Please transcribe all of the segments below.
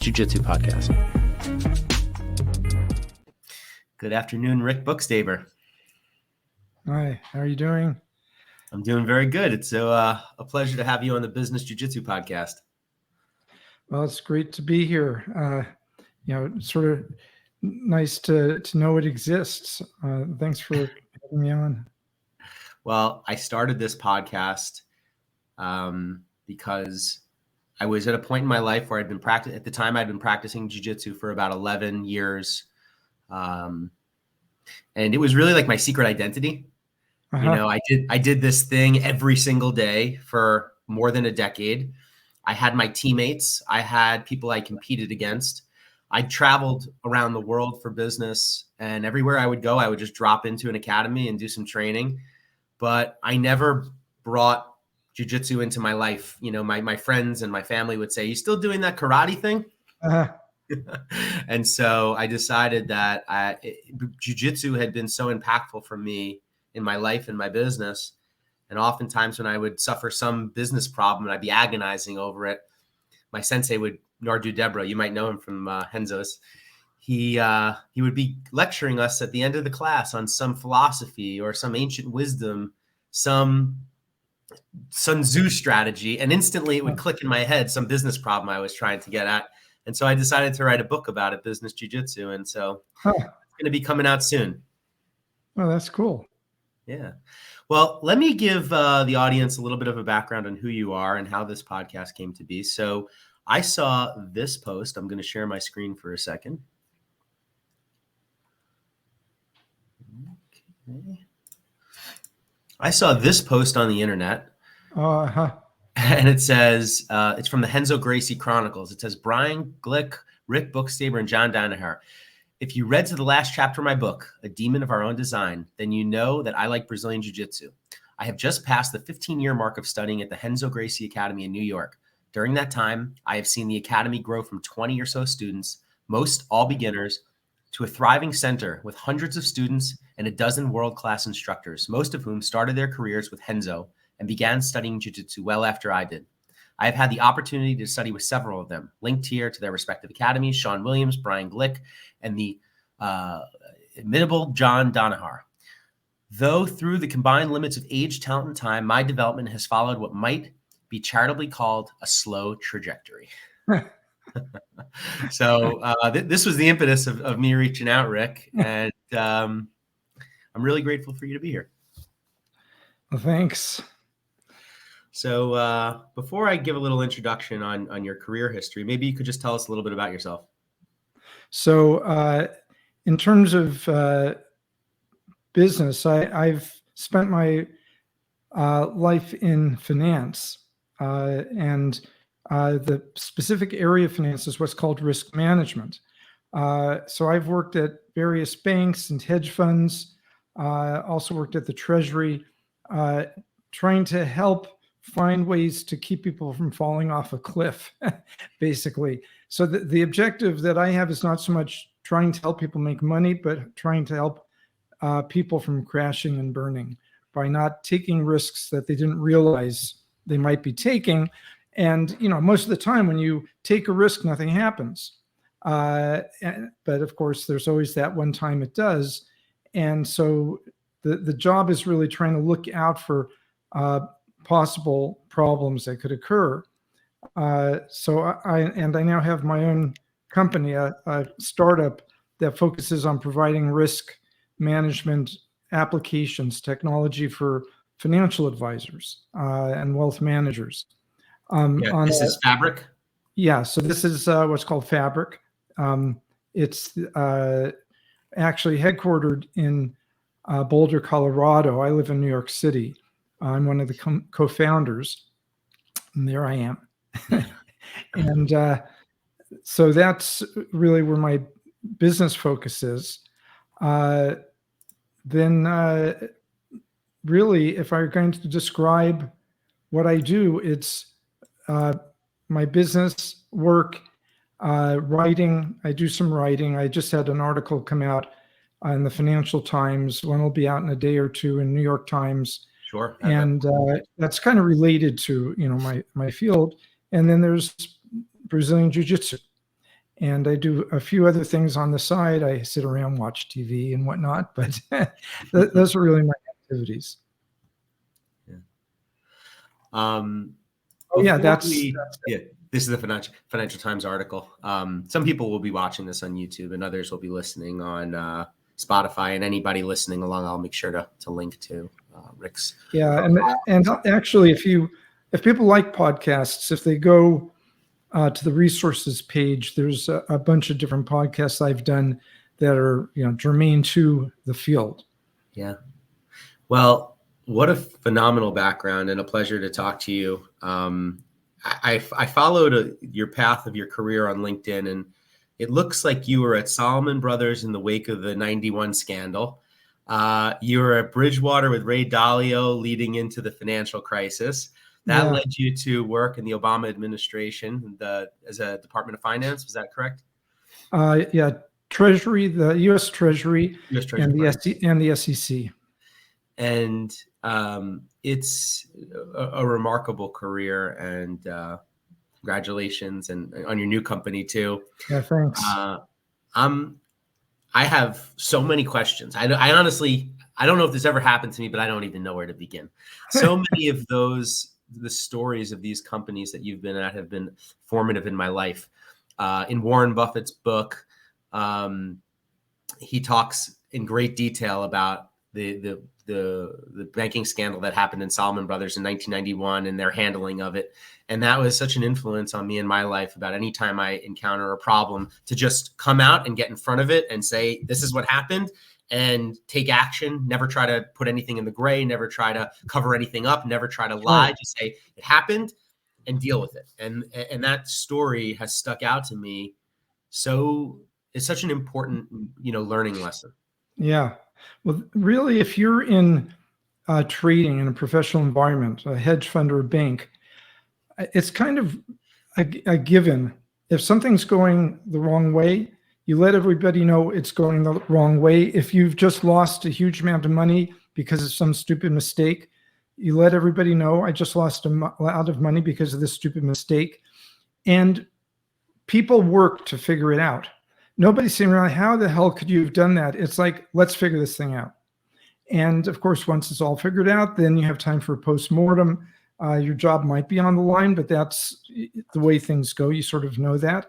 Jiu-Jitsu podcast. Good afternoon, Rick Bookstaber. Hi, how are you doing? I'm doing very good. It's a pleasure to have you on the Business Jiu-Jitsu podcast. Well, it's great to be here. It's sort of nice to know it exists. Thanks for having me on. Well, I started this podcast because I was at a point in my life where I'd been practicing jiu-jitsu for about 11 years. And it was really like my secret identity. Uh-huh. You know, I did this thing every single day for more than a decade. I had my teammates. I had people I competed against. I traveled around the world for business, and everywhere I would go, I would just drop into an academy and do some training. But I never brought jiu-jitsu into my life. You know, my friends and my family would say, "You still doing that karate thing?" Uh-huh. And so I decided that jiu-jitsu had been so impactful for me in my life and my business. And oftentimes when I would suffer some business problem and I'd be agonizing over it, my sensei Nardu Debra, you might know him from Renzo's, he would be lecturing us at the end of the class on some philosophy or some ancient wisdom, some Sun Tzu strategy, and instantly it would click in my head some business problem I was trying to get at. And so I decided to write a book about it, Business Jiu-Jitsu. And so it's going to be coming out soon. Oh, that's cool. Yeah. Well, let me give the audience a little bit of a background on who you are and how this podcast came to be. So I saw this post. I'm going to share my screen for a second. Okay. I saw this post on the internet. Uh-huh. And it says, it's from the Renzo Gracie Chronicles. It says, Brian Glick, Rick Bookstaber, and John Danaher. If you read to the last chapter of my book, A Demon of Our Own Design, then you know that I like Brazilian Jiu-Jitsu. I have just passed the 15-year mark of studying at the Renzo Gracie Academy in New York. During that time, I have seen the academy grow from 20 or so students, most all beginners, to a thriving center with hundreds of students and a dozen world-class instructors, most of whom started their careers with Renzo and began studying Jiu-Jitsu well after I did. I have had the opportunity to study with several of them, linked here to their respective academies, Sean Williams, Brian Glick, and the inimitable John Danaher. Though through the combined limits of age, talent, and time, my development has followed what might be charitably called a slow trajectory. So this was the impetus of me reaching out, Rick, and I'm really grateful for you to be here. Well, thanks. So before I give a little introduction on your career history, maybe you could just tell us a little bit about yourself. So in terms of business, I've spent my life in finance, and the specific area of finance is what's called risk management. So I've worked at various banks and hedge funds, also worked at the Treasury, trying to help find ways to keep people from falling off a cliff, basically. So the objective that I have is not so much trying to help people make money, but trying to help people from crashing and burning by not taking risks that they didn't realize they might be taking. And, you know, most of the time when you take a risk, nothing happens. But of course, there's always that one time it does. And so the job is really trying to look out for possible problems that could occur. So I now have my own company, a startup that focuses on providing risk management applications, technology for financial advisors and wealth managers. This is Fabric? Yeah, so this is what's called Fabric. It's actually headquartered in Boulder, Colorado. I live in New York City. I'm one of the co-founders, and there I am. And so that's really where my business focus is. Then really, if I were going to describe what I do, it's my business work, writing. I do some writing. I just had an article come out in the Financial Times. One will be out in a day or two in New York Times. Sure. And that's kind of related to, my field. And then there's Brazilian Jiu-Jitsu. And I do a few other things on the side. I sit around, watch TV and whatnot, but those are really my activities. Yeah. Oh yeah, this is the Financial Times article. Some people will be watching this on YouTube, and others will be listening on Spotify. And anybody listening along, I'll make sure to link to Rick's. Yeah, and actually, if people like podcasts, if they go to the resources page, there's a bunch of different podcasts I've done that are germane to the field. Yeah. Well, what a phenomenal background, and a pleasure to talk to you. I followed your path of your career on LinkedIn, and it looks like you were at Salomon Brothers in the wake of the '91 scandal. You were at Bridgewater with Ray Dalio leading into the financial crisis. That led you to work in the Obama administration as a Department of Finance. Was that correct? Yeah, Treasury, the U.S. Treasury, and the SEC. And it's a remarkable career, and congratulations, and on your new company too. Yeah, thanks. I have so many questions. I honestly, I don't know if this ever happened to me, but I don't even know where to begin. So many of the stories of these companies that you've been at have been formative in my life. In Warren Buffett's book, he talks in great detail about the banking scandal that happened in Salomon Brothers in 1991 and their handling of it. And that was such an influence on me in my life about any time I encounter a problem to just come out and get in front of it and say, this is what happened, and take action. Never try to put anything in the gray, never try to cover anything up, never try to lie, just say it happened and deal with it. And that story has stuck out to me. So it's such an important, learning lesson. Yeah. Well, really, if you're in trading in a professional environment, a hedge fund or a bank, it's kind of a given. If something's going the wrong way, you let everybody know it's going the wrong way. If you've just lost a huge amount of money because of some stupid mistake, you let everybody know, I just lost a lot of money because of this stupid mistake. And people work to figure it out. Nobody's saying around, how the hell could you have done that? It's like, let's figure this thing out. And of course, once it's all figured out, then you have time for a postmortem. Your job might be on the line, but that's the way things go. You sort of know that.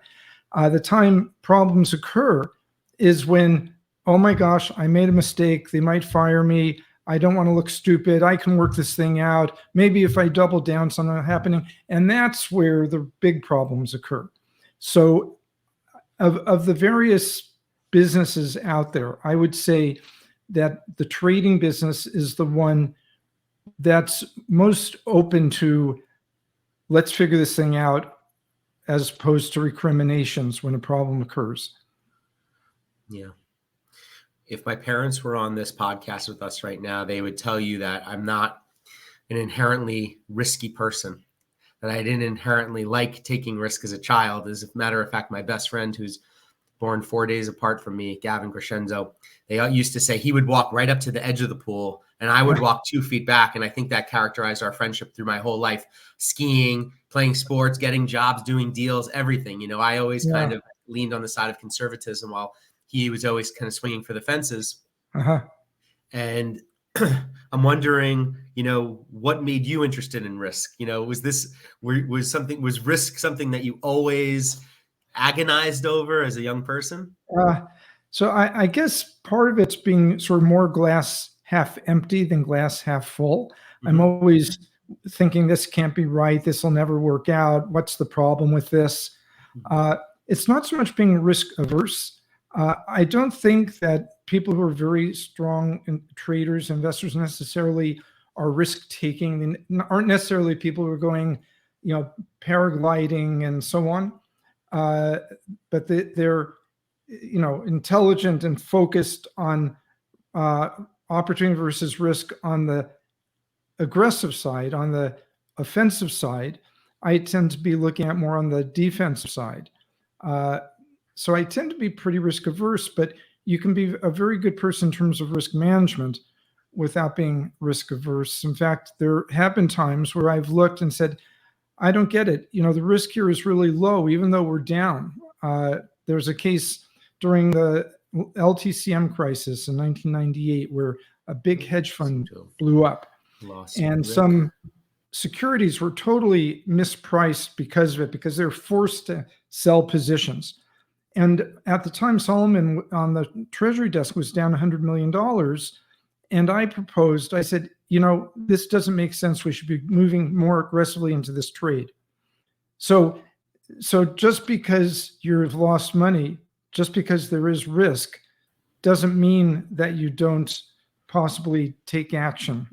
The time problems occur is when, oh my gosh, I made a mistake. They might fire me. I don't want to look stupid. I can work this thing out. Maybe if I double down, something will happen. And that's where the big problems occur. So of the various businesses out there, I would say that the trading business is the one that's most open to, let's figure this thing out, as opposed to recriminations when a problem occurs. Yeah. If my parents were on this podcast with us right now, they would tell you that I'm not an inherently risky person, that I didn't inherently like taking risk as a child. As a matter of fact, my best friend, who's born 4 days apart from me, Gavin Crescenzo, they used to say he would walk right up to the edge of the pool and I would walk 2 feet back. And I think that characterized our friendship through my whole life: skiing, playing sports, getting jobs, doing deals, everything. I always kind of leaned on the side of conservatism while he was always kind of swinging for the fences. And I'm wondering, what made you interested in risk? Was risk something that you always agonized over as a young person? So I guess part of it's being sort of more glass half empty than glass half full. Mm-hmm. I'm always thinking, this can't be right. This will never work out. What's the problem with this? It's not so much being risk averse. I don't think that people who are very strong traders, investors necessarily are risk taking. They aren't necessarily people who are going, paragliding and so on. But they're intelligent and focused on opportunity versus risk on the aggressive side. On the offensive side, I tend to be looking at more on the defensive side. So I tend to be pretty risk averse, but you can be a very good person in terms of risk management without being risk averse. In fact, there have been times where I've looked and said, I don't get it. The risk here is really low, even though we're down. The There's a case during the LTCM crisis in 1998 where a big hedge fund blew up, and some securities were totally mispriced because of it, because they were forced to sell positions. And at the time, Solomon on the Treasury desk was down $100 million. And I said, this doesn't make sense. We should be moving more aggressively into this trade. So just because you've lost money, just because there is risk, doesn't mean that you don't possibly take action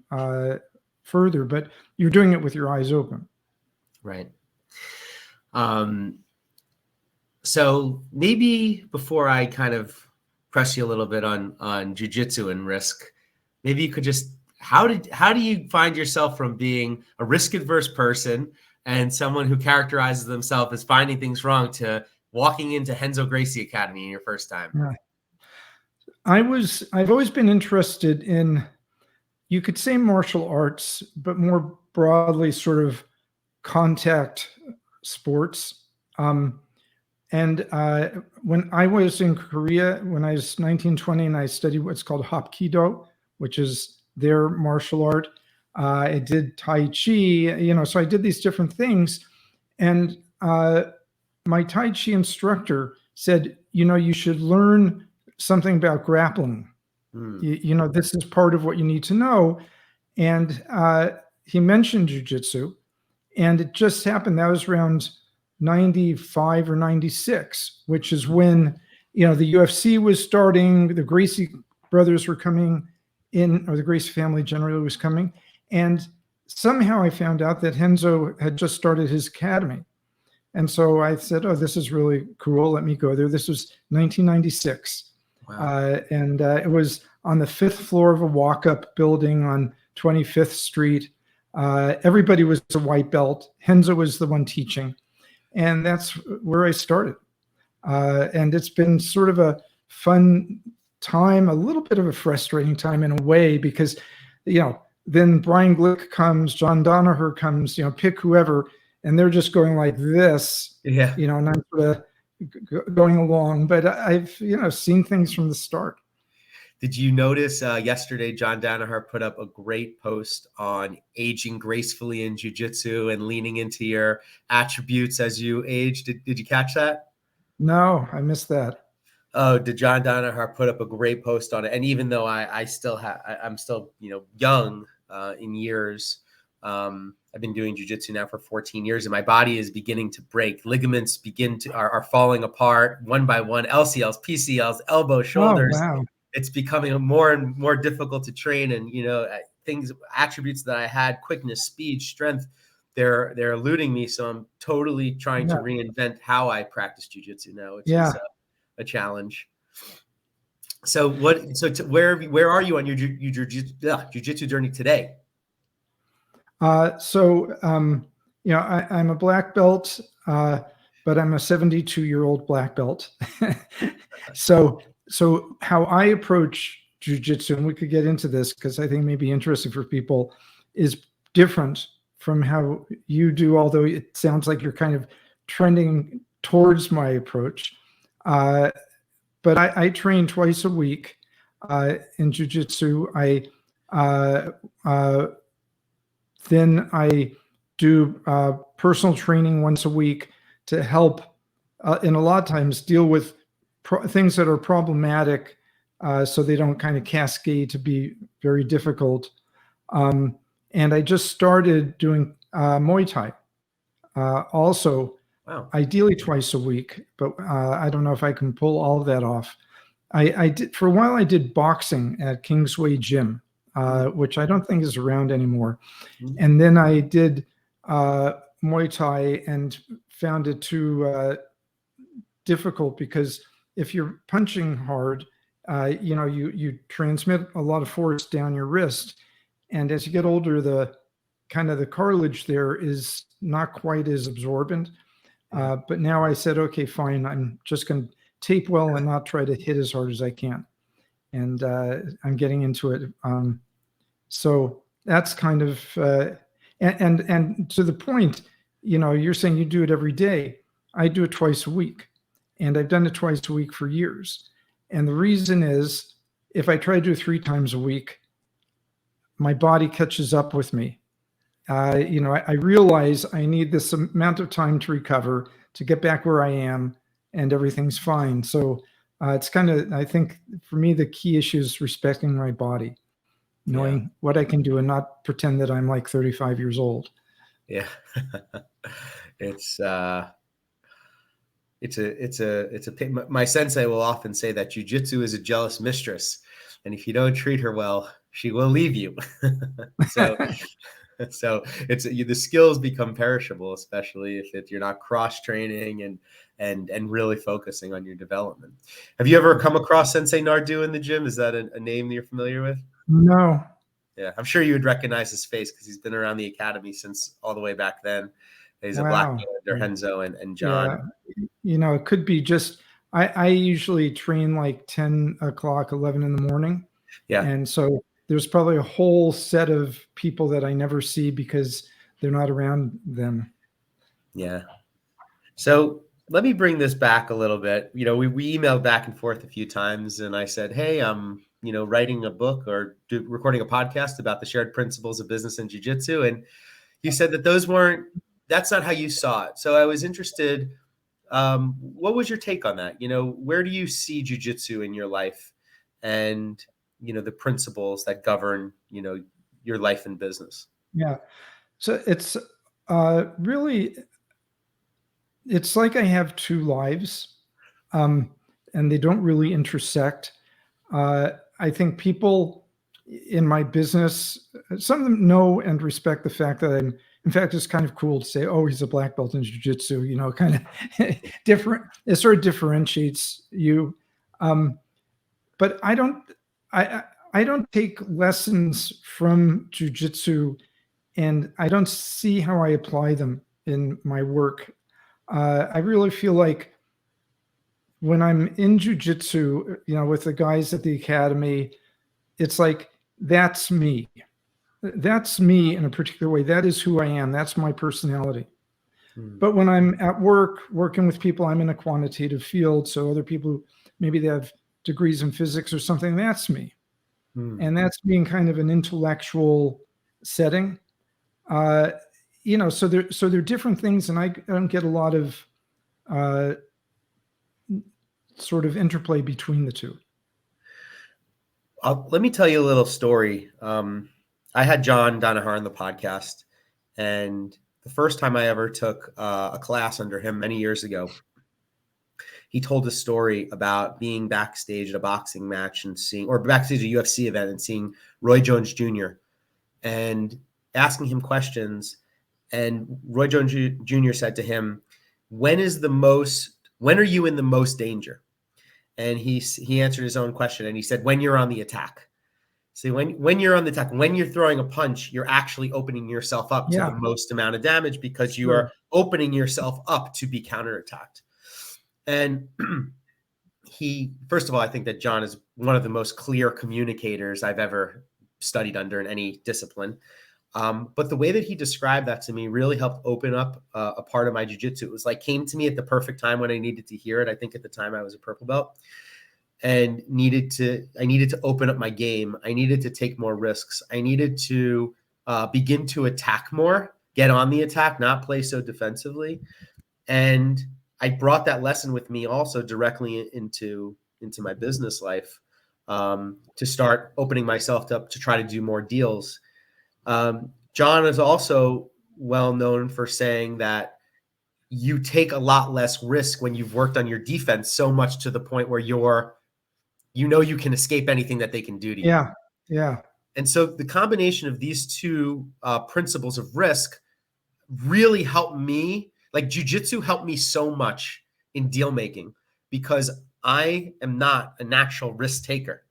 further, but you're doing it with your eyes open. Right. So maybe before I kind of press you a little bit on jiu-jitsu and risk, maybe you could just, how do you find yourself from being a risk-averse person and someone who characterizes themselves as finding things wrong to walking into Renzo Gracie Academy in your first time? Yeah. I've always been interested in, you could say martial arts, but more broadly sort of contact sports. And when I was in Korea, when I was 19, 20, and I studied what's called Hapkido, which is their martial art. I did Tai Chi, so I did these different things. And my Tai Chi instructor said, you should learn something about grappling. This is part of what you need to know. And he mentioned jiu-jitsu, and it just happened. That was around 95 or 96, which is when, the UFC was starting, the Gracie brothers were coming in, or the Gracie family generally was coming. And somehow I found out that Renzo had just started his academy. And so I said, oh, this is really cool. Let me go there. This was 1996. Wow. And it was on the 5th floor of a walk-up building on 25th Street. Everybody was a white belt. Renzo was the one teaching. And that's where I started. And it's been sort of a fun time, a little bit of a frustrating time in a way, because, then Brian Glick comes, John Danaher comes, pick whoever, and they're just going like this, and I'm sort of going along. But I've, seen things from the start. Did you notice yesterday John Danaher put up a great post on aging gracefully in jiu-jitsu and leaning into your attributes as you age? Did you catch that? No, I missed that. Oh, did John Danaher put up a great post on it? And even though I'm still young in years, I've been doing jiu-jitsu now for 14 years, and my body is beginning to break. Ligaments are falling apart one by one. LCLs, PCLs, elbows, shoulders. Oh, wow. It's becoming more and more difficult to train, and attributes that I had, quickness, speed, strength, they're eluding me. So I'm totally trying to reinvent how I practice jiu-jitsu now, which is a challenge. So where are you on your jiu-jitsu journey today? I'm a black belt, but I'm a 72-year-old black belt. So how I approach jiu-jitsu, and we could get into this because I think it may be interesting for people, is different from how you do, although it sounds like you're kind of trending towards my approach. But I train twice a week in jiu-jitsu. Then I do personal training once a week to help, and a lot of times deal with things that are problematic, so they don't kind of cascade to be very difficult. And I just started doing Muay Thai also. Wow. Ideally twice a week, but I don't know if I can pull all of that off. I did for a while. I did boxing at Kingsway Gym, which I don't think is around anymore. And then I did Muay Thai and found it too difficult, because if you're punching hard, you transmit a lot of force down your wrist, and as you get older, the cartilage there is not quite as absorbent. But now I said, okay, fine. I'm just going to tape well and not try to hit as hard as I can. And I'm getting into it. So that's kind of, and to the point, you're saying you do it every day. I do it twice a week. and I've done it twice a week for years. And the reason is, if I try to do 3 times a week, my body catches up with me. I realize I need this amount of time to recover, to get back where I am, and everything's fine. So it's kind of, I think for me, the key issue is respecting my body, knowing what I can do and not pretend that I'm like 35 years old. Yeah. It's a my sensei will often say that jujitsu is a jealous mistress, and if you don't treat her well, she will leave you. So the skills become perishable, especially if you're not cross training and really focusing on your development. Have you ever come across Sensei Nardu in the gym? Is that a name that you're familiar with? No. Yeah, I'm sure you would recognize his face because he's been around the academy since all the way back then. He's a black belt under Renzo and John. Yeah. It could be just, I usually train like 10 o'clock, 11 in the morning. Yeah. And so there's probably a whole set of people that I never see because they're not around them. Yeah. So let me bring this back a little bit. We emailed back and forth a few times, and I said, hey, I'm, writing a book or recording a podcast about the shared principles of business and jiu-jitsu. And you said that that's not how you saw it. So I was interested, what was your take on that? Where do you see jiu-jitsu in your life and, the principles that govern, your life and business? Yeah. So it's really, it's like I have 2 lives, and they don't really intersect. I think people in my business, some of them know and respect the fact that in fact, it's kind of cool to say, oh, he's a black belt in jiu-jitsu, kind of different. It sort of differentiates you. But I don't take lessons from jiu-jitsu, and I don't see how I apply them in my work. I really feel like when I'm in jiu-jitsu, with the guys at the academy, it's like, that's me. That's me in a particular way. That is who I am. That's my personality. But when I'm at work, working with people, I'm in a quantitative field. So other people, maybe they have degrees in physics or something, that's me. And that's being kind of an intellectual setting. So they're different things, and I don't get a lot of sort of interplay between the two. Let me tell you a little story. I had John Donahar on the podcast, and the first time I ever took a class under him many years ago, he told a story about being backstage at a boxing match or backstage at a UFC event and seeing Roy Jones Jr. and asking him questions. And Roy Jones Jr. said to him, when are you in the most danger? And he answered his own question, and he said, when you're on the attack. See, when you're on the attack, when you're throwing a punch, you're actually opening yourself up to the most amount of damage because you are opening yourself up to be counterattacked. And first of all, I think that John is one of the most clear communicators I've ever studied under in any discipline. But the way that he described that to me really helped open up a part of my jiu-jitsu. It was like came to me at the perfect time when I needed to hear it. I think at the time I was a purple belt and I needed to open up my game. I needed to take more risks. I needed to begin to attack more, get on the attack, not play so defensively. And I brought that lesson with me also directly into my business life, to start opening myself up to try to do more deals. John is also well known for saying that you take a lot less risk when you've worked on your defense so much to the point where you can escape anything that they can do to you. Yeah. And so the combination of these two principles of risk really helped me. Like jiu-jitsu helped me so much in deal making because I am not a natural risk taker.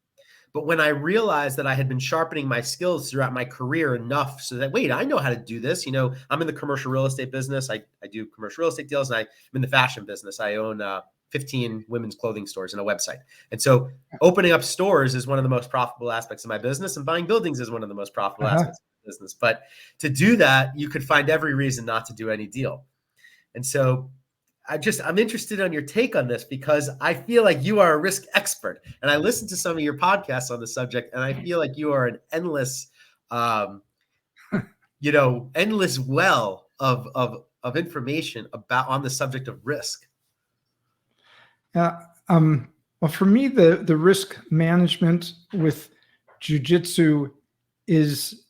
But when I realized that I had been sharpening my skills throughout my career enough so that, I know how to do this. I'm in the commercial real estate business. I do commercial real estate deals, and I'm in the fashion business. I own 15 women's clothing stores and a website. And so opening up stores is one of the most profitable aspects of my business, and buying buildings is one of the most profitable aspects of my business. But to do that, you could find every reason not to do any deal. And so I'm interested on your take on this because I feel like you are a risk expert, and I listened to some of your podcasts on the subject, and I feel like you are an endless, endless well of information on the subject of risk. Well, for me, the risk management with jiu-jitsu is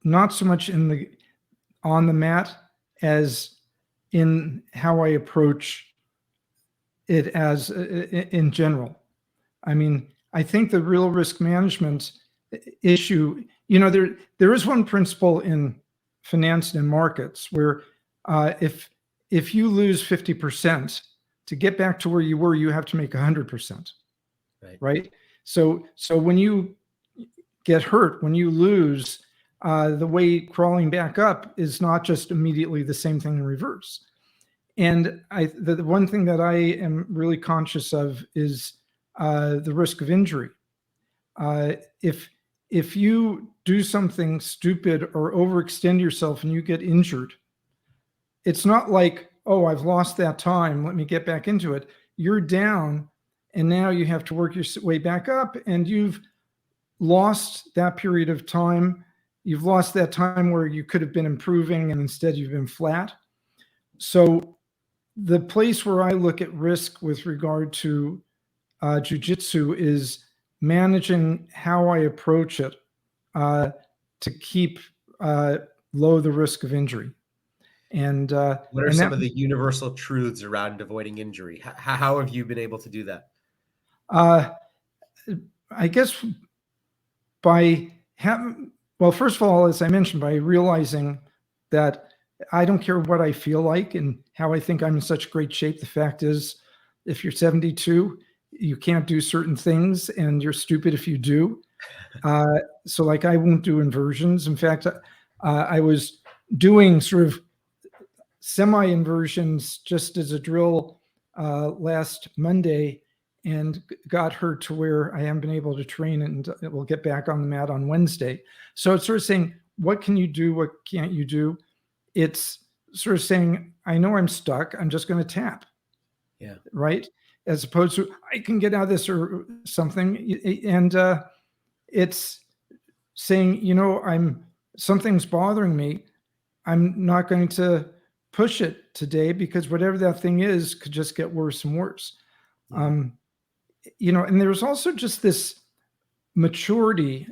not so much on the mat as in how I approach it as in general. I mean, I think the real risk management issue, there is one principle in finance and markets where if you lose 50%, to get back to where you were, you have to make 100%. Right? So when you get hurt, when you lose, the way crawling back up is not just immediately the same thing in reverse. And the one thing that I am really conscious of is the risk of injury. If you do something stupid or overextend yourself and you get injured, it's not like, oh, I've lost that time, let me get back into it. You're down, and now you have to work your way back up, and you've lost that period of time. You've lost that time where you could have been improving, and instead you've been flat. So the place where I look at risk with regard to jiu-jitsu is managing how I approach it to keep low the risk of injury. And what are some of the universal truths around avoiding injury? How have you been able to do that? I guess well, first of all, as I mentioned, by realizing that I don't care what I feel like and how I think I'm in such great shape. The fact is, if you're 72, you can't do certain things, and you're stupid if you do. So like, I won't do inversions. In fact, I was doing sort of semi-inversions just as a drill last Monday, and got hurt to where I haven't been able to train, and we'll get back on the mat on Wednesday. So it's sort of saying, what can you do? What can't you do? It's sort of saying, I know I'm stuck. I'm just going to tap. Yeah. Right. As opposed to, I can get out of this or something. And it's saying, something's bothering me. I'm not going to push it today because whatever that thing is could just get worse and worse. Yeah. And there's also just this maturity.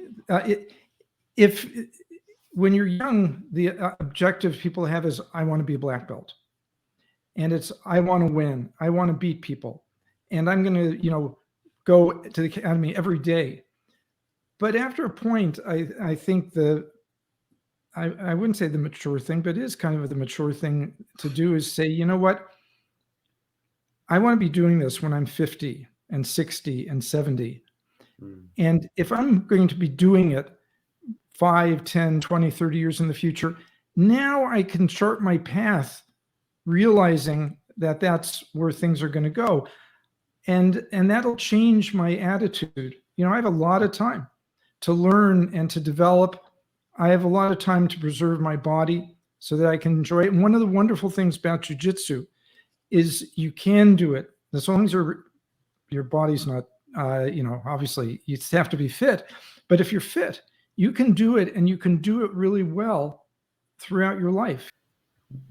When you're young, the objective people have is, I want to be a black belt. And it's, I want to win. I want to beat people. And I'm going to, go to the academy every day. But after a point, I think I wouldn't say the mature thing, but it is kind of the mature thing to do is say, you know what? I want to be doing this when I'm 50 and 60 and 70. And if I'm going to be doing it 5, 10, 20, 30 years in the future, now I can chart my path, realizing that that's where things are going to go. And that'll change my attitude. I have a lot of time to learn and to develop. I have a lot of time to preserve my body so that I can enjoy it. And one of the wonderful things about jiu-jitsu is you can do it as long as your body's not, obviously you have to be fit. But if you're fit, you can do it, and you can do it really well throughout your life.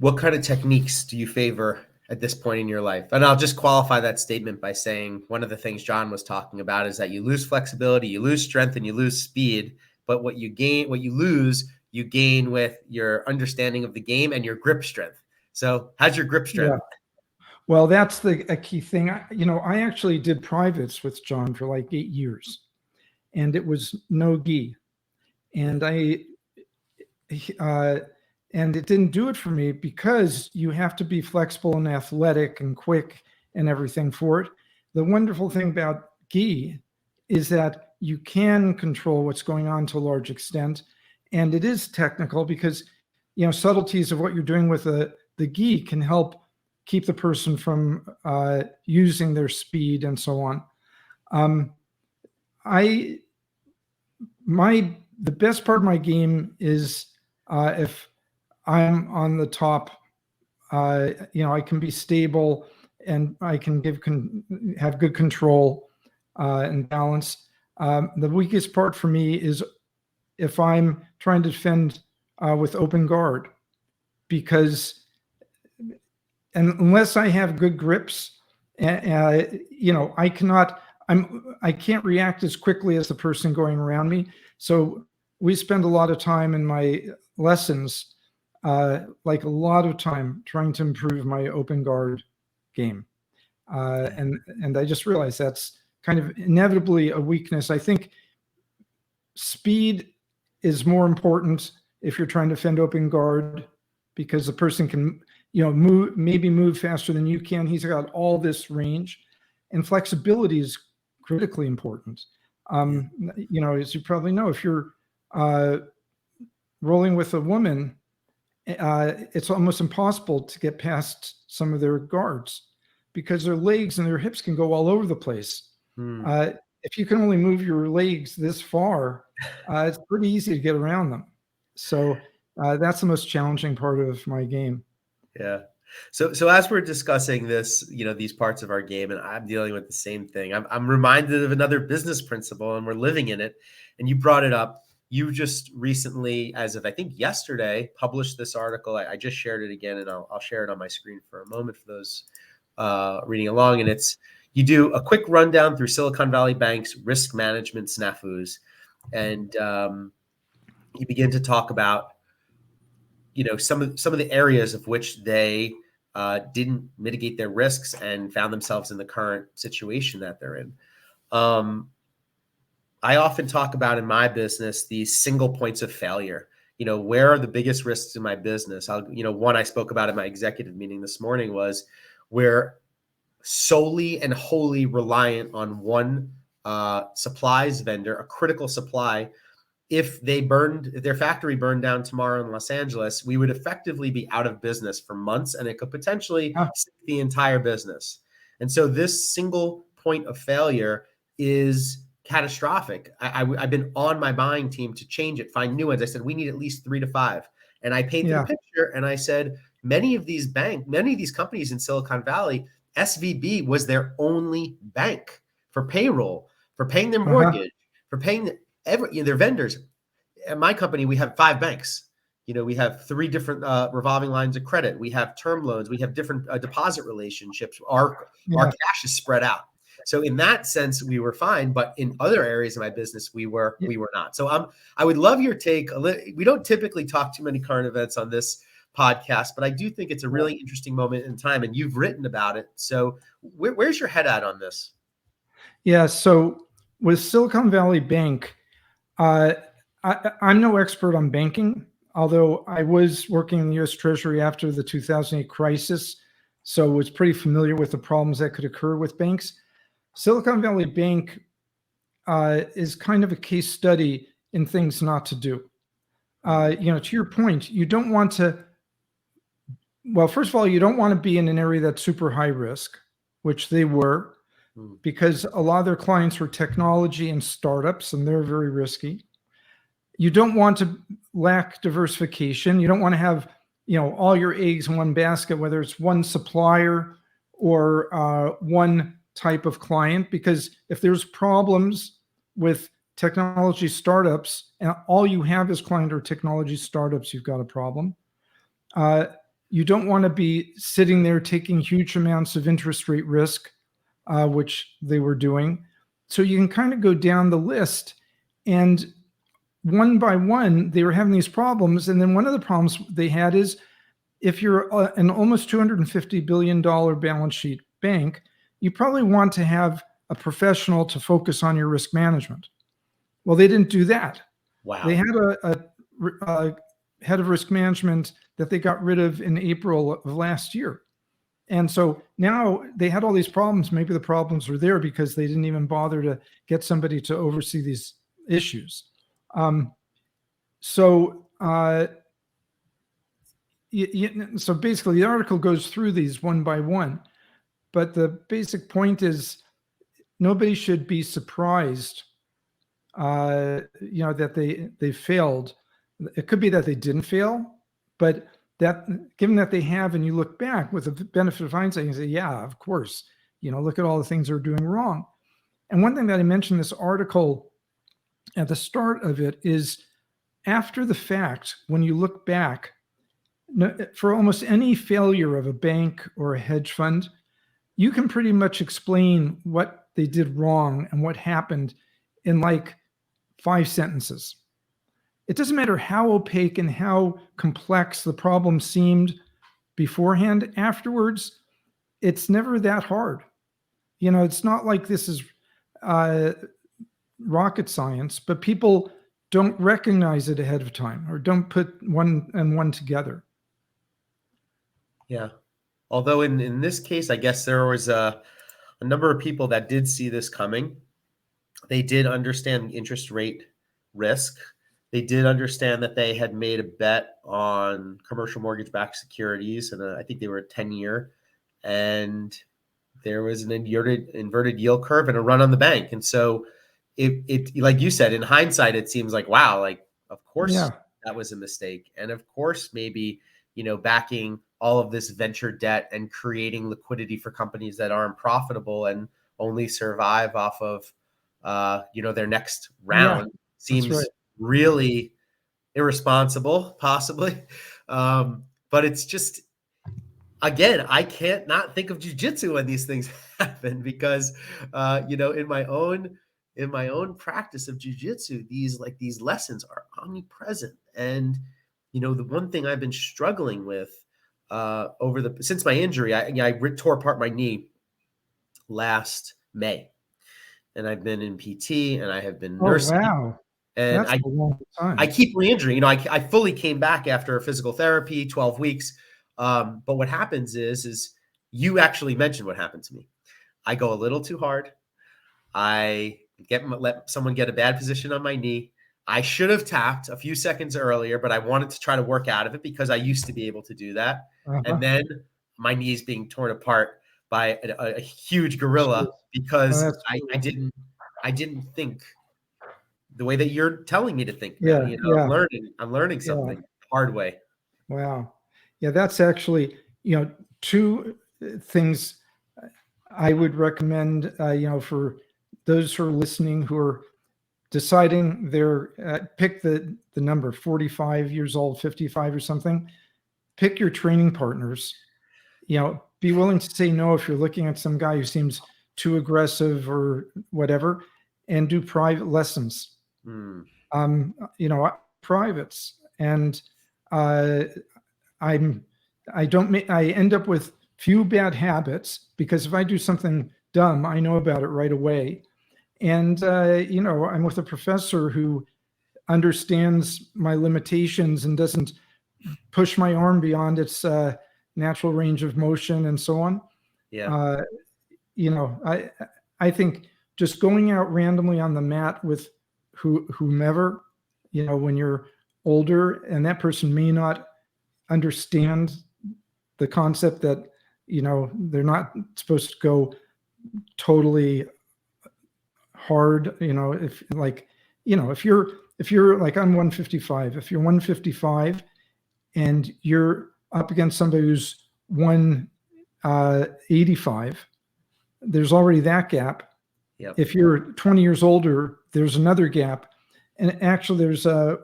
What kind of techniques do you favor at this point in your life? And I'll just qualify that statement by saying one of the things John was talking about is that you lose flexibility, you lose strength, and you lose speed. But what you lose, you gain with your understanding of the game and your grip strength. So how's your grip strength? Yeah. Well, that's a key thing. I actually did privates with John for like 8 years, and it was no gi. And and it didn't do it for me because you have to be flexible and athletic and quick and everything for it. The wonderful thing about gi is that you can control what's going on to a large extent. And it is technical because, subtleties of what you're doing with the gi can help keep the person from using their speed and so on. The best part of my game is if I'm on the top I can be stable and I can have good control and balance. The weakest part for me is if I'm trying to defend with open guard, because unless I have good grips, I can't react as quickly as the person going around me. So we spend a lot of time in my lessons, like a lot of time trying to improve my open guard game. And I just realized that's kind of inevitably a weakness. I think speed is more important if you're trying to defend open guard, because the person can, move faster than you can. He's got all this range, and flexibility is critically important. As you probably know, if you're rolling with a woman, it's almost impossible to get past some of their guards because their legs and their hips can go all over the place. If you can only move your legs this far, it's pretty easy to get around them. So that's the most challenging part of my game. Yeah. So as we're discussing this, these parts of our game, and I'm dealing with the same thing, I'm reminded of another business principle, and we're living in it. And you brought it up. You just recently, as of I think yesterday, published this article. I just shared it again, and I'll share it on my screen for a moment for those reading along. And you do a quick rundown through Silicon Valley Bank's risk management snafus, and you begin to talk about some of the areas of which they didn't mitigate their risks and found themselves in the current situation that they're in. I often talk about in my business these single points of failure. Where are the biggest risks in my business? One I spoke about at my executive meeting this morning was we're solely and wholly reliant on one supplies vendor, a critical supply. If their factory burned down tomorrow in Los Angeles, we would effectively be out of business for months, and it could potentially sink the entire business. And so this single point of failure is catastrophic. I've been on my buying team to change it, find new ones. I said, we need at least 3 to 5. And I painted a picture, and I said, many of these companies in Silicon Valley, SVB was their only bank for payroll, for paying their mortgage, for paying their vendors. At my company, we have 5 banks. We have 3 different revolving lines of credit. We have term loans. We have different deposit relationships. Our cash is spread out. So in that sense, we were fine. But in other areas of my business, we were not. So I would love your take. We don't typically talk too many current events on this podcast, but I do think it's a really interesting moment in time, and you've written about it. So where's your head at on this? Yeah. So with Silicon Valley Bank, I'm no expert on banking, although I was working in the U.S. Treasury after the 2008 crisis, so was pretty familiar with the problems that could occur with banks. Silicon Valley Bank is kind of a case study in things not to do. To your point, you don't want to. Well, first of all, you don't want to be in an area that's super high risk, which they were, because a lot of their clients were technology and startups, and they're very risky. You don't want to lack diversification. You don't want to have, all your eggs in one basket, whether it's one supplier or one type of client, because if there's problems with technology startups and all you have is client or technology startups, you've got a problem. You don't want to be sitting there taking huge amounts of interest rate risk, which they were doing. So you can kind of go down the list, and one by one, they were having these problems. And then one of the problems they had is if you're an almost $250 billion balance sheet bank, you probably want to have a professional to focus on your risk management. Well, they didn't do that. Wow. They had a head of risk management that they got rid of in April of last year. And so now they had all these problems. Maybe the problems were there because they didn't even bother to get somebody to oversee these issues. So basically the article goes through these one by one, but the basic point is nobody should be surprised, that they failed. It could be that they didn't fail, but given that they have, and you look back with the benefit of hindsight, you say, yeah, of course, look at all the things they're doing wrong. And one thing that I mentioned in this article at the start of it is, after the fact, when you look back, for almost any failure of a bank or a hedge fund, you can pretty much explain what they did wrong and what happened in like 5 sentences. It doesn't matter how opaque and how complex the problem seemed beforehand. Afterwards, it's never that hard. It's not like this is rocket science, but people don't recognize it ahead of time, or don't put one and one together. Yeah. Although in this case, I guess there was a number of people that did see this coming. They did understand the interest rate risk. They did understand that they had made a bet on commercial mortgage-backed securities, and I think they were a 10-year, and there was an inverted yield curve and a run on the bank. And so it like you said, in hindsight, it seems like, wow, like, of course that was a mistake. And of course, maybe, backing all of this venture debt and creating liquidity for companies that aren't profitable and only survive off of, their next round seems really irresponsible, possibly. But it's just, again, I can't not think of jiu-jitsu when these things happen, because, in my own practice of jiu-jitsu, these lessons are omnipresent. And, the one thing I've been struggling with since my injury, I tore apart my knee last May, and I've been in PT and I have been nursing. Wow. And that's a long time. I keep re-injuring. I fully came back after physical therapy, 12 weeks. But what happens is you actually mentioned what happened to me. I go a little too hard. I let someone get a bad position on my knee. I should have tapped a few seconds earlier, but I wanted to try to work out of it because I used to be able to do that. And then my knee is being torn apart by a huge gorilla because I didn't think the way that you're telling me to think. Now. I'm learning something the hard way. Wow. Yeah, that's actually, 2 things I would recommend, for those who are listening, who are deciding pick the number 45 years old, 55 or something. Pick your training partners. Be willing to say no if you're looking at some guy who seems too aggressive or whatever, and do private lessons. Privates. And I end up with few bad habits, because if I do something dumb, I know about it right away. And, I'm with a professor who understands my limitations and doesn't push my arm beyond its natural range of motion and so on. Yeah. I think just going out randomly on the mat with whomever, when you're older, and that person may not understand the concept that, they're not supposed to go totally hard, if you're like, I'm 155, if you're 155 and you're up against somebody who's 185, there's already that gap. Yep. If you're 20 years older, there's another gap. And actually, there's a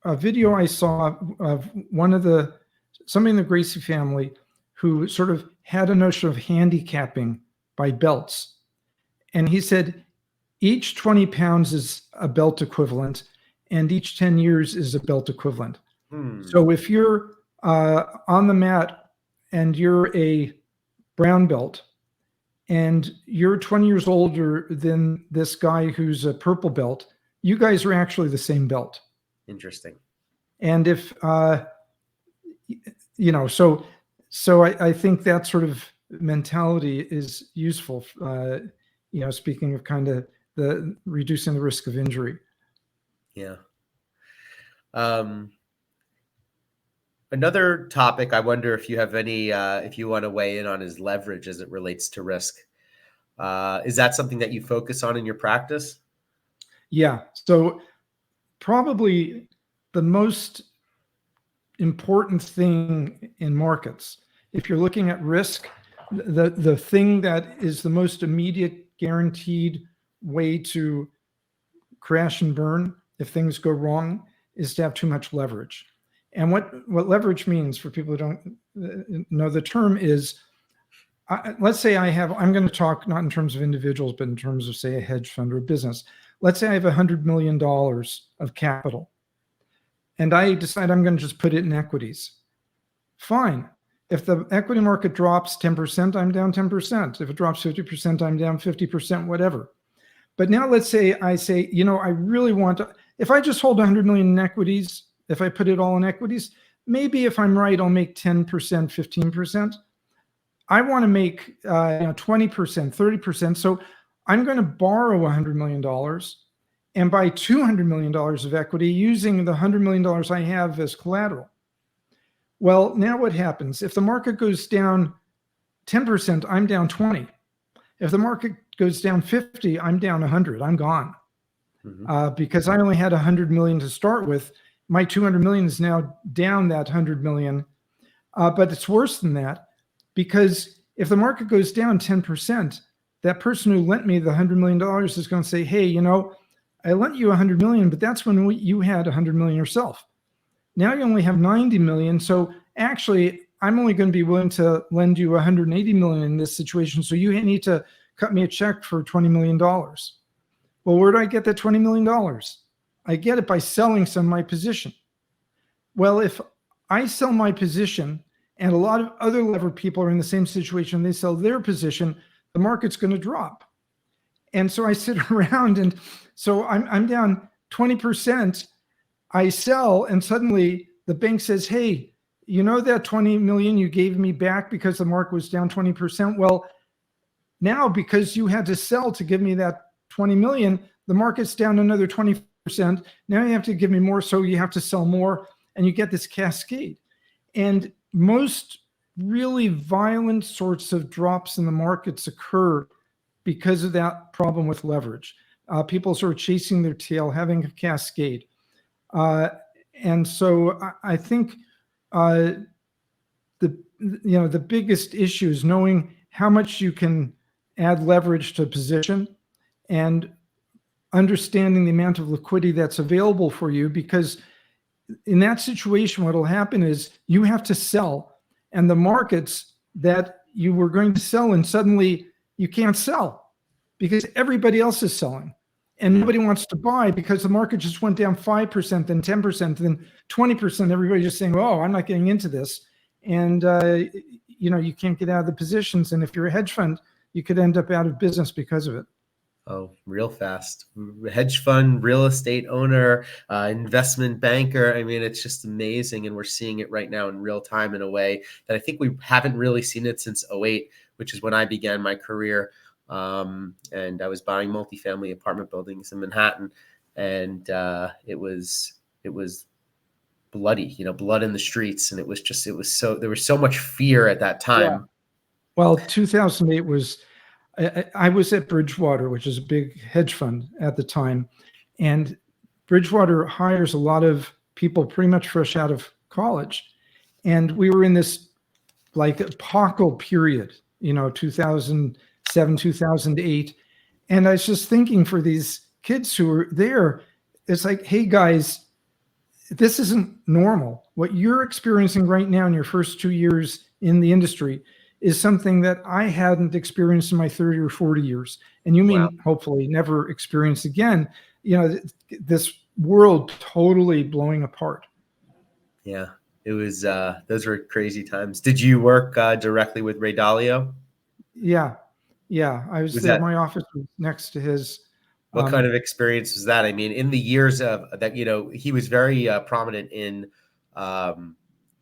video I saw of somebody in the Gracie family who sort of had a notion of handicapping by belts. And he said, each 20 pounds is a belt equivalent, and each 10 years is a belt equivalent. So if you're on the mat and you're a brown belt, and you're 20 years older than this guy who's a purple belt, you guys are actually the same belt. Interesting. And if, so I think that sort of mentality is useful, speaking of kind of the reducing the risk of injury. Yeah. Another topic I wonder if you have any, if you want to weigh in on, is leverage as it relates to risk. Is that something that you focus on in your practice? Yeah. So probably the most important thing in markets. If you're looking at risk, the thing that is the most immediate guaranteed way to crash and burn if things go wrong is to have too much leverage. And what leverage means, for people who don't know the term, is let's say I'm going to talk not in terms of individuals, but in terms of, say, a hedge fund or a business. Let's say I have $100 million of capital, and I decide I'm going to just put it in equities. Fine. If the equity market drops 10%, I'm down 10%. If it drops 50%, I'm down 50%, whatever. But now let's say I say, I really want to, if I just hold 100 million in equities, if I put it all in equities, maybe if I'm right, I'll make 10%, 15%. I want to make 20%, 30%. So I'm going to borrow $100 million and buy $200 million of equity using the $100 million I have as collateral. Well, now what happens? If the market goes down 10%, I'm down 20. If the market goes down 50, I'm down 100. I'm gone. Because I only had 100 million to start with. My 200 million is now down that 100 million. But it's worse than that, because if the market goes down 10%, that person who lent me the $100 million is going to say, hey, I lent you 100 million, but that's when you had 100 million yourself. Now you only have 90 million. So actually, I'm only going to be willing to lend you 180 million in this situation. So you need to cut me a check for $20 million. Well, where do I get that $20 million? I get it by selling some of my position. Well, if I sell my position and a lot of other levered people are in the same situation, they sell their position, the market's going to drop. And so I sit around, and so I'm down 20%. I sell, and suddenly the bank says, hey, that 20 million you gave me back because the market was down 20%? Well, now because you had to sell to give me that 20 million, the market's down another 20%. Now you have to give me more, so you have to sell more, and you get this cascade. And most really violent sorts of drops in the markets occur because of that problem with leverage. People sort of chasing their tail, having a cascade. And so I think the biggest issue is knowing how much you can add leverage to a position and understanding the amount of liquidity that's available for you, because in that situation, what will happen is you have to sell, and the markets that you were going to sell in, suddenly you can't sell because everybody else is selling. And nobody wants to buy because the market just went down 5%, then 10%, then 20%. Everybody's just saying, oh, I'm not getting into this. And, you can't get out of the positions. And if you're a hedge fund, you could end up out of business because of it. Oh, real fast. Hedge fund, real estate owner, investment banker. I mean, it's just amazing. And we're seeing it right now in real time in a way that I think we haven't really seen it since 2008, which is when I began my career. And I was buying multifamily apartment buildings in Manhattan, and it was bloody, blood in the streets. And there was so much fear at that time. Yeah. Well, 2008 was, I was at Bridgewater, which is a big hedge fund at the time. And Bridgewater hires a lot of people pretty much fresh out of college. And we were in this like apocalyptic period, 2007, 2008. And I was just thinking, for these kids who were there, it's like, hey guys, this isn't normal. What you're experiencing right now in your first 2 years in the industry is something that I hadn't experienced in my 30 or 40 years. And you may hopefully never experience again, this world totally blowing apart. Yeah, it was, those were crazy times. Did you work directly with Ray Dalio? Yeah. I was there. My office was next to his. What kind of experience was that? I mean, in the years of that, he was very prominent in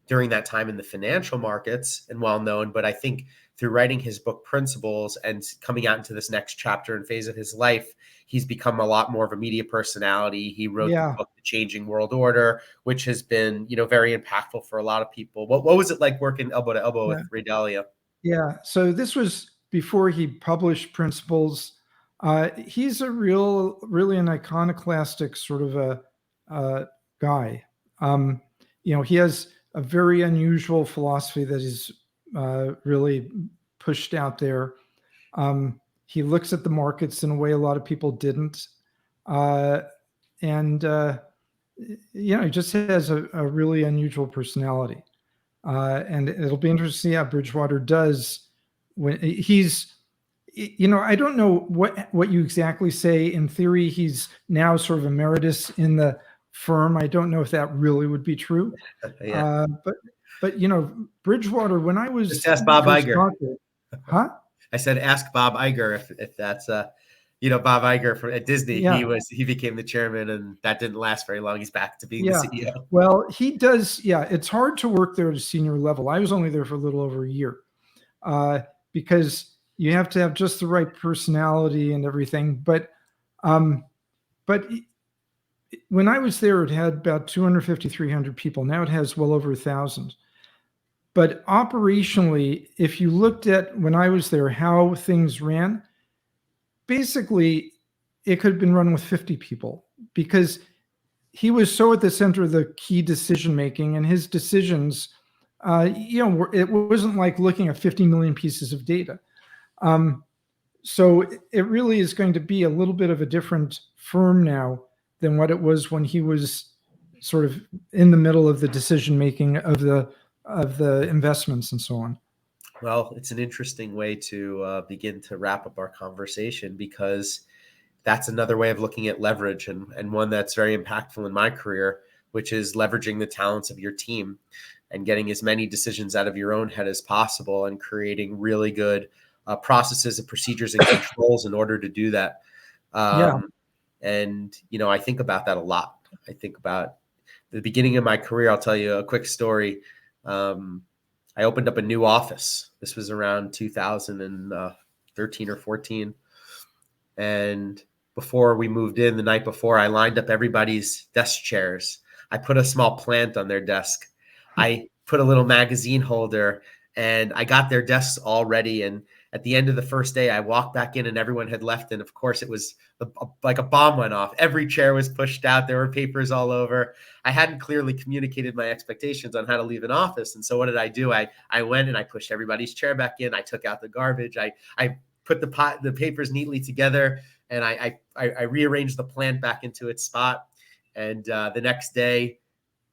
during that time in the financial markets and well known. But I think through writing his book Principles and coming out into this next chapter and phase of his life, he's become a lot more of a media personality. He wrote the book The Changing World Order, which has been very impactful for a lot of people. What was it like working elbow to elbow with Ray Dalio? Yeah, so this was before he published Principles. He's really an iconoclastic sort of a guy. He has a very unusual philosophy that is really pushed out there. He looks at the markets in a way a lot of people didn't. And he just has a really unusual personality. And it'll be interesting to see how Bridgewater does when he's, I don't know what you exactly say. In theory, he's now sort of emeritus in the firm. I don't know if that really would be true. Yeah. But Bridgewater, when I was Just ask Bob Iger. Huh? I said, ask Bob Iger if that's Bob Iger at Disney. Yeah. He became the chairman, and that didn't last very long. He's back to being the CEO. Well, he does. Yeah, it's hard to work there at a senior level. I was only there for a little over a year because you have to have just the right personality and everything. But when I was there, it had about 250, 300 people. Now it has well over 1,000. But operationally, if you looked at when I was there, how things ran, basically it could have been run with 50 people because he was so at the center of the key decision making, and his decisions, it wasn't like looking at 50 million pieces of data. So it really is going to be a little bit of a different firm now than what it was when he was sort of in the middle of the decision making of the investments and so on. Well, it's an interesting way to begin to wrap up our conversation, because that's another way of looking at leverage, and one that's very impactful in my career, which is leveraging the talents of your team and getting as many decisions out of your own head as possible, and creating really good processes and procedures and controls in order to do that. And, I think about that a lot. I think about the beginning of my career. I'll tell you a quick story. I opened up a new office. This was around 2013 or 14. And before we moved in, the night before, I lined up everybody's desk chairs. I put a small plant on their desk. I put a little magazine holder, and I got their desks all ready. And at the end of the first day, I walked back in and everyone had left. And of course, it was like a bomb went off. Every chair was pushed out. There were papers all over. I hadn't clearly communicated my expectations on how to leave an office. And so what did I do? I went and I pushed everybody's chair back in. I took out the garbage. I put the papers neatly together, and I rearranged the plant back into its spot. And the next day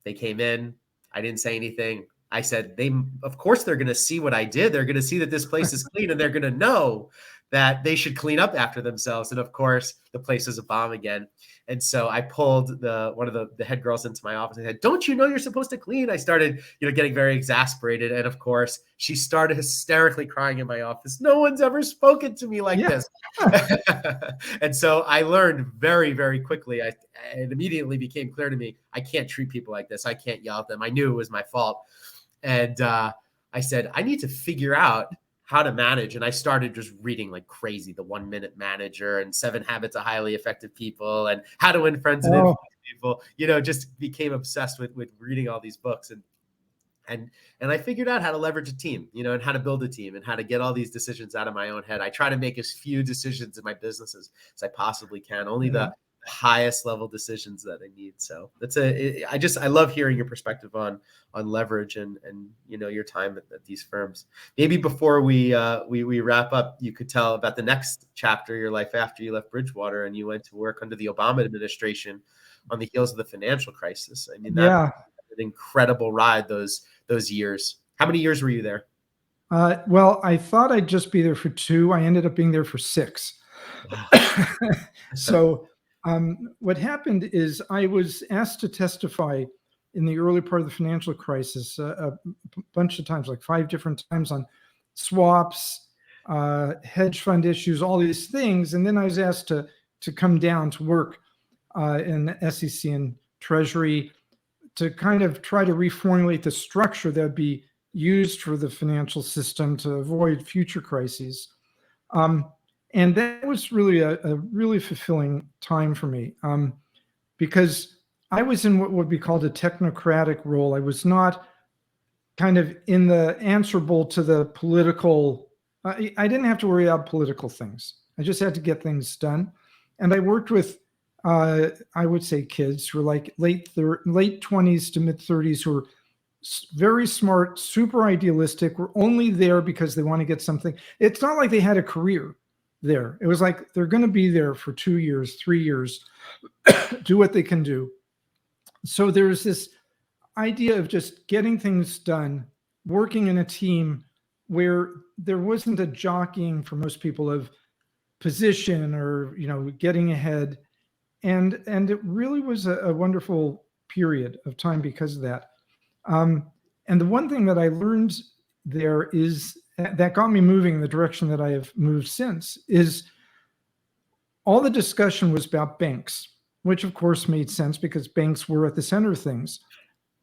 they came in. I didn't say anything. I said, of course they're going to see what I did. They're going to see that this place is clean, and they're going to know that they should clean up after themselves. And of course, the place was a bomb again. And so I pulled one of the head girls into my office and said, "Don't you know you're supposed to clean?" I started, getting very exasperated. And of course, she started hysterically crying in my office. "No one's ever spoken to me like this." And so I learned very, very quickly. It immediately became clear to me, I can't treat people like this. I can't yell at them. I knew it was my fault. And I said, I need to figure out how to manage. And I started just reading like crazy, The 1 Minute Manager and 7 Habits of Highly Effective People and How to Win Friends and Influence People, just became obsessed with reading all these books. And I figured out how to leverage a team, and how to build a team and how to get all these decisions out of my own head. I try to make as few decisions in my businesses as I possibly can, only the highest level decisions that I need. So I love hearing your perspective on leverage and your time at these firms. Maybe before we wrap up, you could tell about the next chapter of your life after you left Bridgewater and you went to work under the Obama administration on the heels of the financial crisis. I mean, that's an incredible ride those years. How many years were you there? Well, I thought I'd just be there for 2. I ended up being there for 6. Wow. So what happened is I was asked to testify in the early part of the financial crisis a bunch of times, like 5 different times, on swaps, hedge fund issues, all these things. And then I was asked to come down to work in SEC and Treasury to kind of try to reformulate the structure that would be used for the financial system to avoid future crises. And that was really a really fulfilling time for me because I was in what would be called a technocratic role. I was not kind of in the answerable to the political. I didn't have to worry about political things. I just had to get things done. And I worked with, I would say, kids who were like late 20s to mid 30s who were very smart, super idealistic, were only there because they want to get something. It's not like they had a career there. It was like they're going to be there for 2 years, 3 years, do what they can do. So there's this idea of just getting things done, working in a team where there wasn't a jockeying for most people of position or, getting ahead. And it really was a wonderful period of time because of that. And the one thing that I learned there is that got me moving in the direction that I have moved since is all the discussion was about banks, which of course made sense because banks were at the center of things.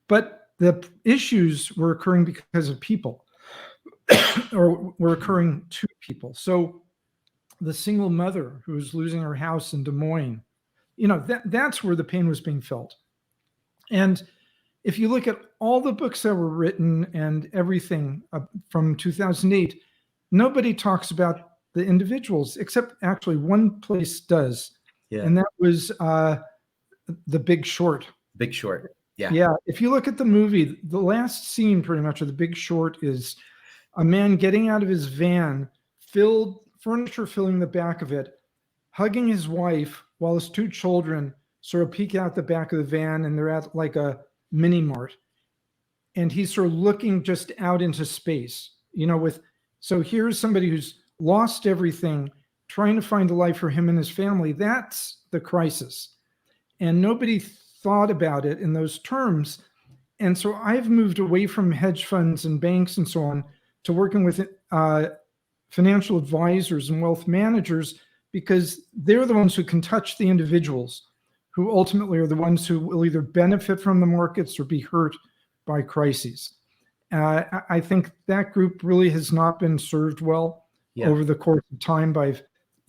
But the issues were occurring because of people or were occurring to people. So the single mother who was losing her house in Des Moines, that's where the pain was being felt. And if you look at all the books that were written and everything from 2008, nobody talks about the individuals, except actually one place does. Yeah. And that was The Big Short. Big Short. Yeah. Yeah. If you look at the movie, the last scene pretty much of The Big Short is a man getting out of his van, furniture filling the back of it, hugging his wife while his 2 children sort of peek out the back of the van, and they're at like a mini mart. And he's sort of looking just out into space, so here's somebody who's lost everything, trying to find a life for him and his family. That's the crisis. And nobody thought about it in those terms. And so I've moved away from hedge funds and banks and so on to working with financial advisors and wealth managers, because they're the ones who can touch the individuals, who ultimately are the ones who will either benefit from the markets or be hurt by crises. I think that group really has not been served well over the course of time by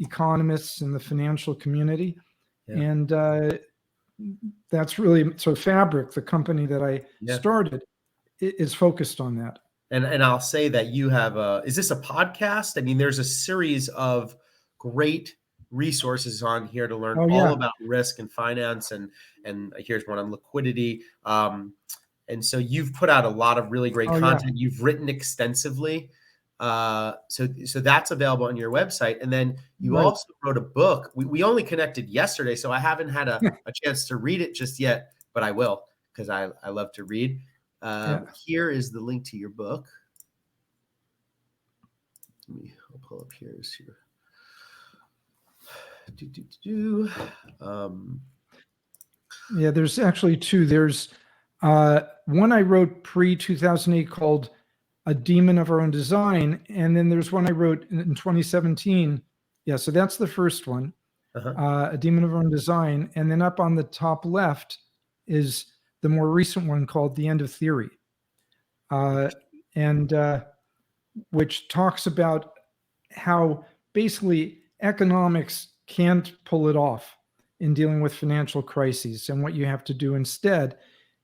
economists in the financial community. Yeah. And that's really, so Fabric, the company that I started, is focused on that. And I'll say that you have is this a podcast? I mean, there's a series of great resources on here to learn all about risk and finance, and here's one on liquidity. And so you've put out a lot of really great content. Yeah. You've written extensively. So that's available on your website. And then you also wrote a book. We only connected yesterday, so I haven't had a chance to read it just yet, but I will, because I love to read. Here is the link to your book. I'll pull up here. There's actually 2. There's one I wrote pre-2008 called A Demon of Our Own Design, and then there's one I wrote in 2017. So that's the first one, A Demon of Our Own Design. And then up on the top left is the more recent one called The End of Theory, which talks about how basically economics can't pull it off in dealing with financial crises, and what you have to do instead.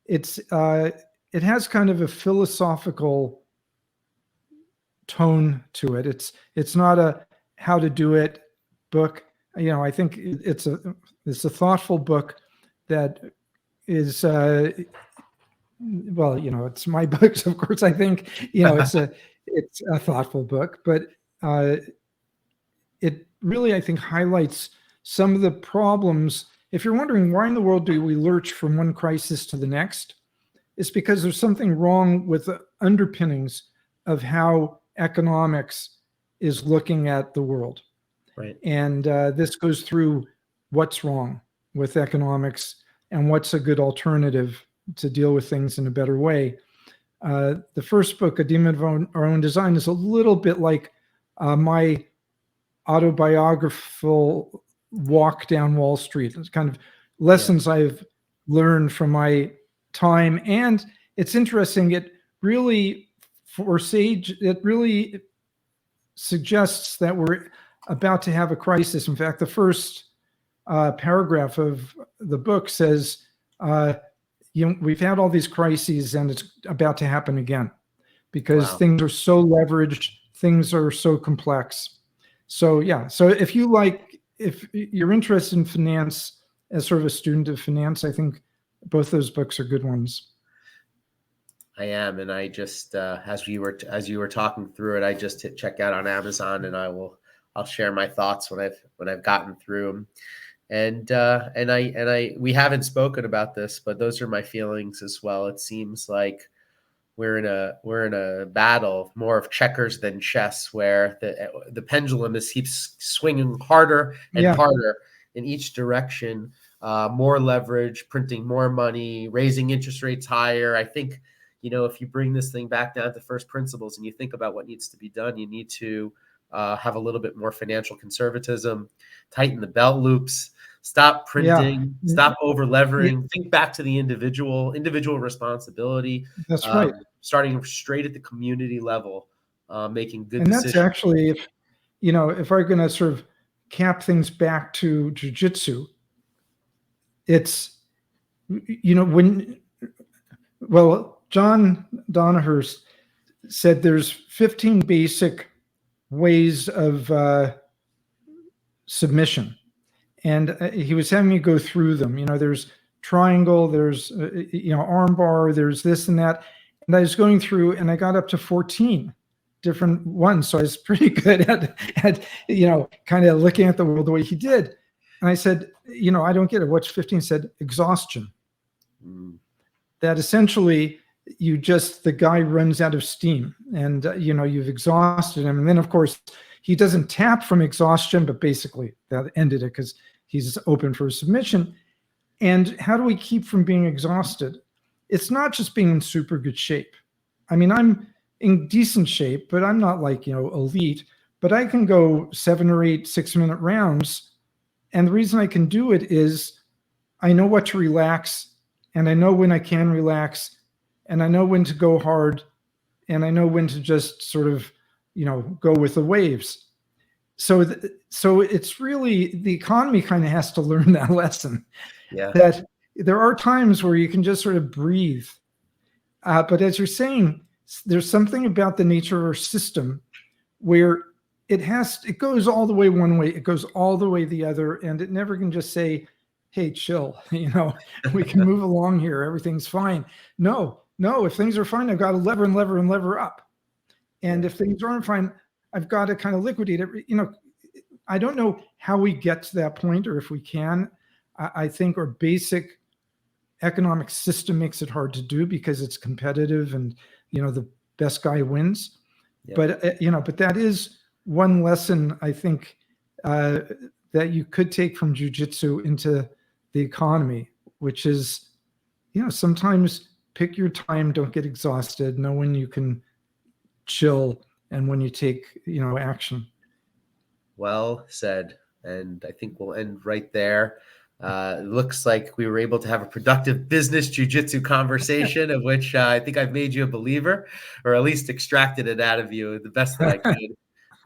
It has kind of a philosophical tone to it. It's not a how to do it book. I think it's a thoughtful book that is it's my books, of course. I think it's a thoughtful book, but it really, I think, highlights some of the problems. If you're wondering why in the world do we lurch from one crisis to the next, it's because there's something wrong with the underpinnings of how economics is looking at the world. Right. And this goes through what's wrong with economics and what's a good alternative to deal with things in a better way. The first book, A Demon of Our Own Design, is a little bit like my autobiographical walk down Wall Street. It's kind of lessons I've learned from my time. And it's interesting. It really suggests that we're about to have a crisis. In fact, the first paragraph of the book says, we've had all these crises and it's about to happen again because things are so leveraged, things are so complex. So if you're interested in finance as sort of a student of finance, I think both those books are good ones. I am, and I just as you were talking through it, I just hit checkout on Amazon, and I'll share my thoughts when I've gotten through them. And we haven't spoken about this, but those are my feelings as well. It seems like we're in a battle more of checkers than chess, where the pendulum keeps swinging harder and Yeah. harder in each direction. More leverage, printing more money, raising interest rates higher. I think, if you bring this thing back down to first principles and you think about what needs to be done, you need to have a little bit more financial conservatism, tighten the belt loops, stop Yeah. printing, stop over levering, think back to the individual responsibility, That's right. starting straight at the community level, making good And that's decisions. actually, if I'm going to sort of cap things back to jujitsu, it's, John Donahurst said there's 15 basic ways of submission. And he was having me go through them. There's triangle, there's, arm bar, there's this and that. And I was going through and I got up to 14 different ones. So I was pretty good at kind of looking at the world the way he did. And I said, I don't get it. What's 15? He said, exhaustion. That essentially the guy runs out of steam and, you've exhausted him. And then, of course, he doesn't tap from exhaustion, but basically that ended it because he's open for a submission. And how do we keep from being exhausted? It's not just being in super good shape. I mean, I'm in decent shape, but I'm not like, elite, but I can go 7 or 8 6-minute rounds. And the reason I can do it is I know what to relax, and I know when I can relax, and I know when to go hard, and I know when to just sort of, go with the waves. So it's really, the economy kind of has to learn that lesson. Yeah. That there are times where you can just sort of breathe. But as you're saying, there's something about the nature of our system where it goes all the way one way, it goes all the way the other, and it never can just say, hey, chill, we can move along here, everything's fine. No, if things are fine, I've got to lever and lever and lever up. And if things aren't fine, I've got to kind of liquidate it. I don't know how we get to that point or if we can. I think our basic economic system makes it hard to do because it's competitive and, the best guy wins. Yep. But that is one lesson I think that you could take from jiu-jitsu into the economy, which is, sometimes pick your time, don't get exhausted, know when you can chill and when you take, action. Well said. And I think we'll end right there. It looks like we were able to have a productive business jiu-jitsu conversation of which I think I've made you a believer, or at least extracted it out of you the best that I could.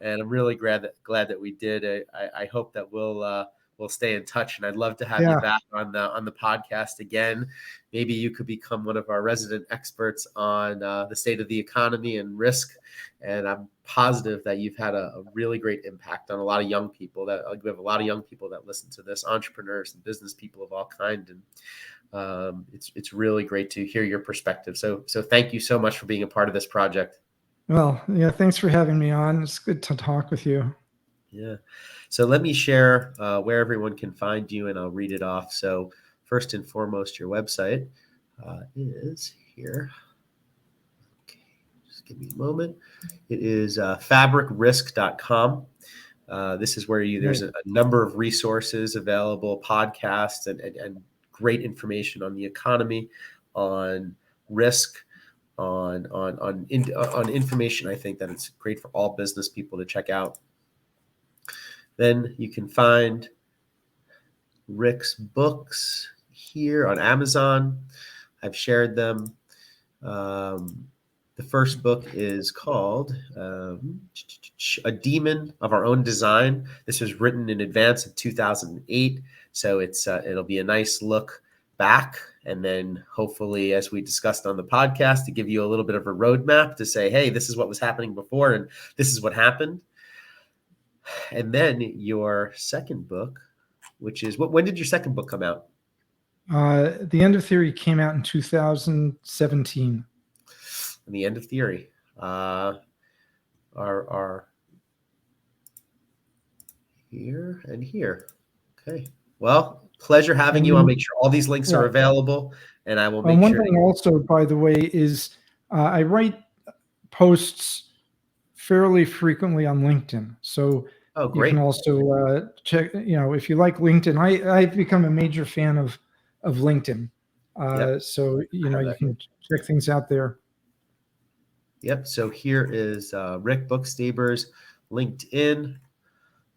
And I'm really glad that we did. I hope that we'll stay in touch, and I'd love to have you back on the podcast again. Maybe you could become one of our resident experts on the state of the economy and risk. And I'm positive that you've had a really great impact on a lot of young people. We have a lot of young people that listen to this, entrepreneurs and business people of all kinds. And it's really great to hear your perspective. So thank you so much for being a part of this project. Well, yeah, thanks for having me on. It's good to talk with you. Yeah. So let me share where everyone can find you, and I'll read it off. So first and foremost, your website is here. Okay, just give me a moment. It is fabricrisk.com. This is where there's a number of resources available, podcasts, and great information on the economy, on risk, on information. I think that it's great for all business people to check out. Then you can find Rick's books here on Amazon. I've shared them. The first book is called A Demon of Our Own Design. This was written in advance of 2008, so it'll be a nice look back, and then hopefully, as we discussed on the podcast, to give you a little bit of a roadmap to say, hey, this is what was happening before, and this is what happened. And then your second book, which is when did your second book come out? The End of Theory came out in 2017. and the end of theory are here and here. Okay. Well, pleasure having you. I'll make sure all these links are available, and I will make one sure. thing also, by the way, is I write posts fairly frequently on LinkedIn. So you can also check, if you like LinkedIn, I've become a major fan of LinkedIn. So, you can check things out there. Yep. So here is Rick Bookstaber's LinkedIn,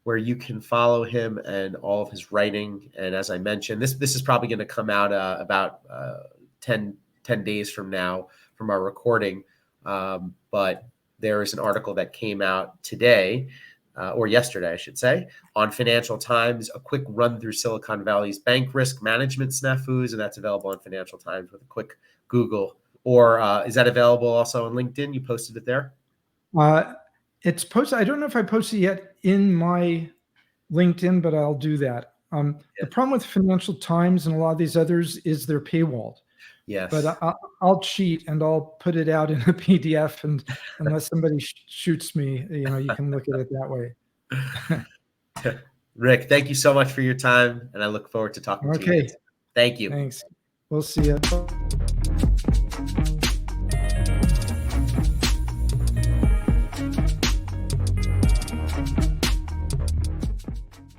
where you can follow him and all of his writing. And as I mentioned, this is probably going to come out about 10 days from now from our recording. But there is an article that came out today, or yesterday, I should say, on Financial Times, a quick run through Silicon Valley's bank risk management snafus, and that's available on Financial Times with a quick Google. Or is that available also on LinkedIn? You posted it there? It's posted. I don't know if I posted it yet in my LinkedIn, but I'll do that. The problem with Financial Times and a lot of these others is they're paywalled. Yes. But I'll cheat and I'll put it out in a PDF, and unless somebody shoots me, you can look at it that way. Rick, thank you so much for your time, and I look forward to talking to you. Okay. Thank you. Thanks. We'll see you.